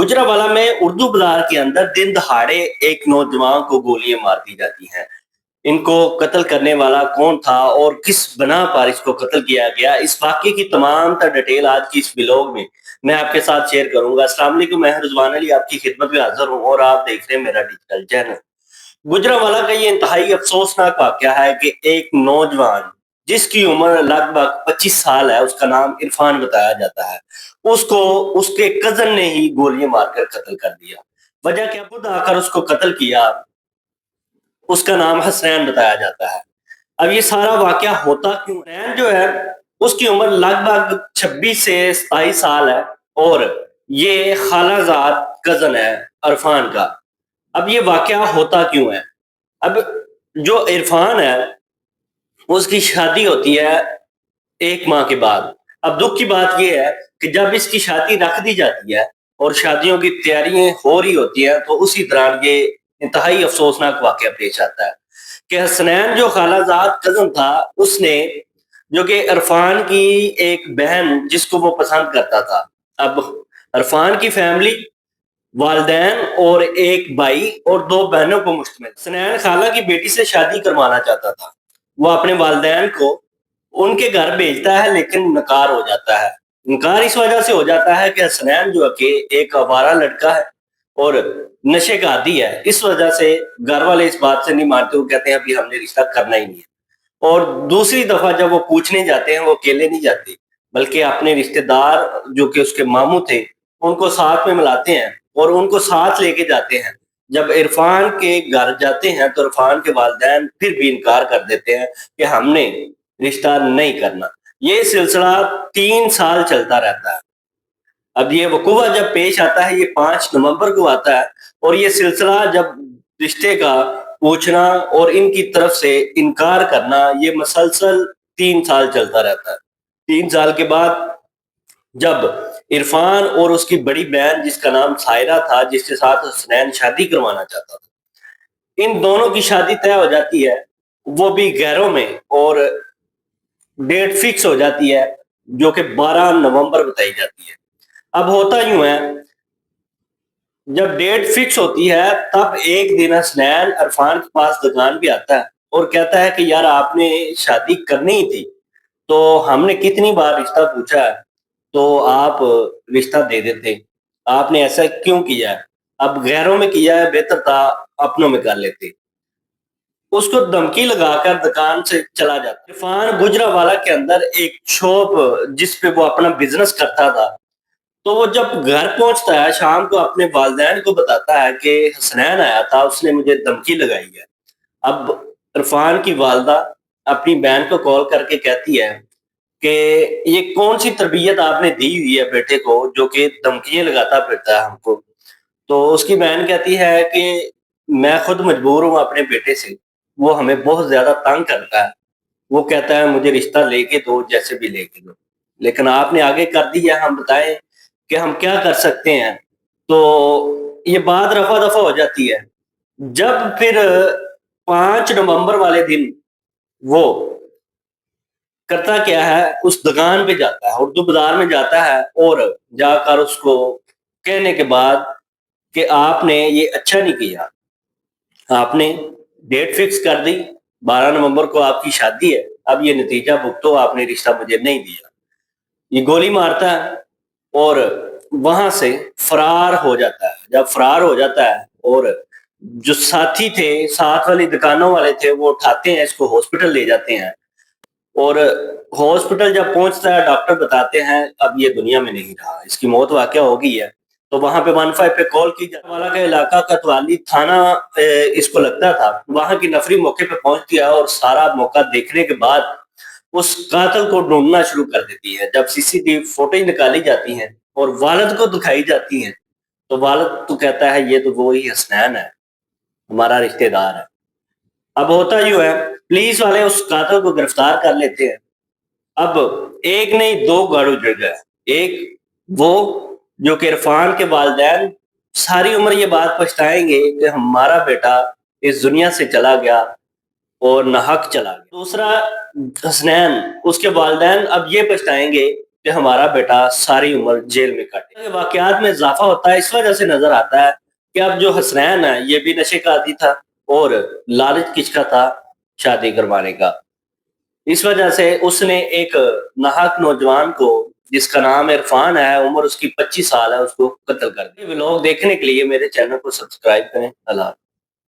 गुजरावाला में उर्दू बाजार के अंदर दिन दहाड़े एक नौजवान को गोलियां मार दी जाती हैं। इनको कत्ल करने वाला कौन था और किस बना पर इसको कत्ल किया गया, इस वाकये की तमाम तर डिटेल आज की इस व्लॉग में मैं आपके साथ शेयर करूंगा। अस्सलाम वालेकुम, मैं रिजवान अली आपकी खिदमत में हाजिर हूँ और आप देख रहे हैं मेरा डिजिटल चैनल। गुजरांवाला का ये इंतहाई अफसोसनाक वाकया है कि एक नौजवान जिसकी उम्र लगभग 25 साल है, उसका नाम इरफान बताया जाता है, उसको उसके कजन ने ही गोलियां मारकर कत्ल कर दिया। वजह क्या, खुद आकर उसको कत्ल किया। उसका नाम हसनैन बताया जाता है। अब ये सारा वाकया होता क्यों? हसनैन जो है उसकी उम्र लगभग 26 से 27 साल है और ये खालाजाद कजन है इरफान का। अब ये वाकया होता क्यों है? अब जो इरफान है उसकी शादी होती है 1 माह के बाद। अब दुख की बात यह है कि जब इसकी शादी रख दी जाती है और शादियों की तैयारियां हो रही होती हैं, तो उसी दौरान ये इंतहाई अफसोसनाक वाकया पेश आता है कि हसनैन जो खालाजाद कजन था, उसने जो कि इरफान की एक बहन जिसको वो पसंद करता था। अब इरफान की फैमिली वालदैन और एक भाई और 2 बहनों को मुश्तमिल। हसनैन खाला की बेटी से शादी करवाना चाहता था। वो अपने वालदैन को उनके घर भेजता है, लेकिन नकार हो जाता है। इनकार इस वजह से हो जाता है कि हसनैन जो है कि एक आवारा लड़का है और नशे का आदी है। इस वजह से घर वाले इस बात से नहीं मानते, वो कहते हैं अभी हमने रिश्ता करना ही नहीं है। और दूसरी दफा जब वो पूछने जाते हैं, वो अकेले नहीं जाते बल्कि अपने रिश्तेदार जो कि उसके मामू थे उनको साथ में मिलाते हैं और उनको साथ लेके जाते हैं। जब इरफान के घर जाते हैं तो इरफान के वालिदैन फिर भी इनकार कर देते हैं कि हमने रिश्ता नहीं करना। ये सिलसिला 3 साल चलता रहता है। अब ये वकूआ जब पेश आता है, ये 5 नवंबर को आता है और ये सिलसिला जब रिश्ते का पूछना और इनकी तरफ से इनकार करना, ये मसलसल 3 साल चलता रहता है। 3 साल के बाद जब इरफान और उसकी बड़ी बहन जिसका नाम सायरा था, जिसके साथ हसनैन शादी करवाना चाहता था, इन दोनों की शादी तय हो जाती है, वो भी गैरों में, और डेट फिक्स हो जाती है जो कि 12 नवंबर बताई जाती है। अब होता यूं है, जब डेट फिक्स होती है तब एक दिन हसनैन इरफान के पास दुकान भी आता है और कहता है कि यार आपने शादी करनी ही थी, तो हमने कितनी बार रिश्ता पूछा है, तो आप रिश्ता दे देते, आपने ऐसा क्यों किया है? अब गैरों में किया है, बेहतर था अपनों में कर लेते। उसको धमकी लगाकर दुकान से चला जाता। इरफान गुजरावाला के अंदर एक शॉप जिस पे वो अपना बिजनेस करता था, तो वो जब घर पहुंचता है शाम को अपने वालिदैन को बताता है कि हसनैन आया था, उसने मुझे धमकी लगाई है। अब इरफान की वालदा अपनी बहन को कॉल करके कहती है कि ये कौन सी तरबियत आपने दी हुई है बेटे को जो कि धमकियां लगाता फिरता है हमको। तो उसकी बहन कहती है कि मैं खुद मजबूर हूँ अपने बेटे से, वो हमें बहुत ज्यादा तंग करता है। वो कहता है मुझे रिश्ता लेके दो, जैसे भी लेके दो, लेकिन आपने आगे कर दी है, हम बताएं कि हम क्या कर सकते हैं। तो ये बात रफा दफा हो जाती है। जब फिर 5 नवंबर वाले दिन वो करता क्या है, उस दुकान पे जाता है, उर्दू बाजार में जाता है और जाकर उसको कहने के बाद कि आपने ये अच्छा नहीं किया, आपने डेट फिक्स कर दी, 12 नवंबर को आपकी शादी है, अब ये नतीजा भुगतो, आपने रिश्ता मुझे नहीं दिया। ये गोली मारता है और वहां से फरार हो जाता है। जब फरार हो जाता है और जो साथी थे, साथ वाली दुकानों वाले थे, वो उठाते हैं, इसको हॉस्पिटल ले जाते हैं और हॉस्पिटल जब पहुंचता है डॉक्टर बताते हैं अब ये दुनिया में नहीं रहा, इसकी मौत वाकया हो गई है। तो वहां पे 15 पे कॉल की जाने वाला का इलाका कोतवाली थाना इसको लगता था। वहां की नफरी मौके पे पहुंचती है और सारा मौका देखने के बाद उस कातिल को ढूंढना शुरू कर देती है। जब सीसीटीवी फुटेज निकाली जाती हैं और वालिद को दिखाई जाती हैं, तो वालिद तो कहता है ये तो वो ही हसनैन है, हमारा रिश्तेदार है। अब होता यूं है, पुलिस वाले उस कातिल को गिरफ्तार कर लेते हैं। अब एक नहीं 2 गाड़ उजड़ गए। एक वो जो कि इरफान के वालिदैन सारी उम्र ये बात पछताएंगे कि हमारा बेटा इस दुनिया से चला गया और नाहक चला गया। दूसरा हसनैन, उसके वालिदैन अब ये पछताएंगे کہ ہمارا بیٹا ساری عمر جیل میں کاٹے۔ واقعات میں اضافہ ہوتا ہے، اس وجہ سے نظر آتا ہے کہ اب جو حسنین ہے یہ بھی نشے کا عادی تھا اور لالچ کس کا تھا؟ شادی کروانے کا۔ اس وجہ سے اس نے ایک ناحق نوجوان کو جس کا نام عرفان ہے، عمر اس کی 25 سال ہے، اس کو قتل کر دیا۔ ولاگ دیکھنے کے لیے میرے چینل کو سبسکرائب کریں۔ اللہ حافظ۔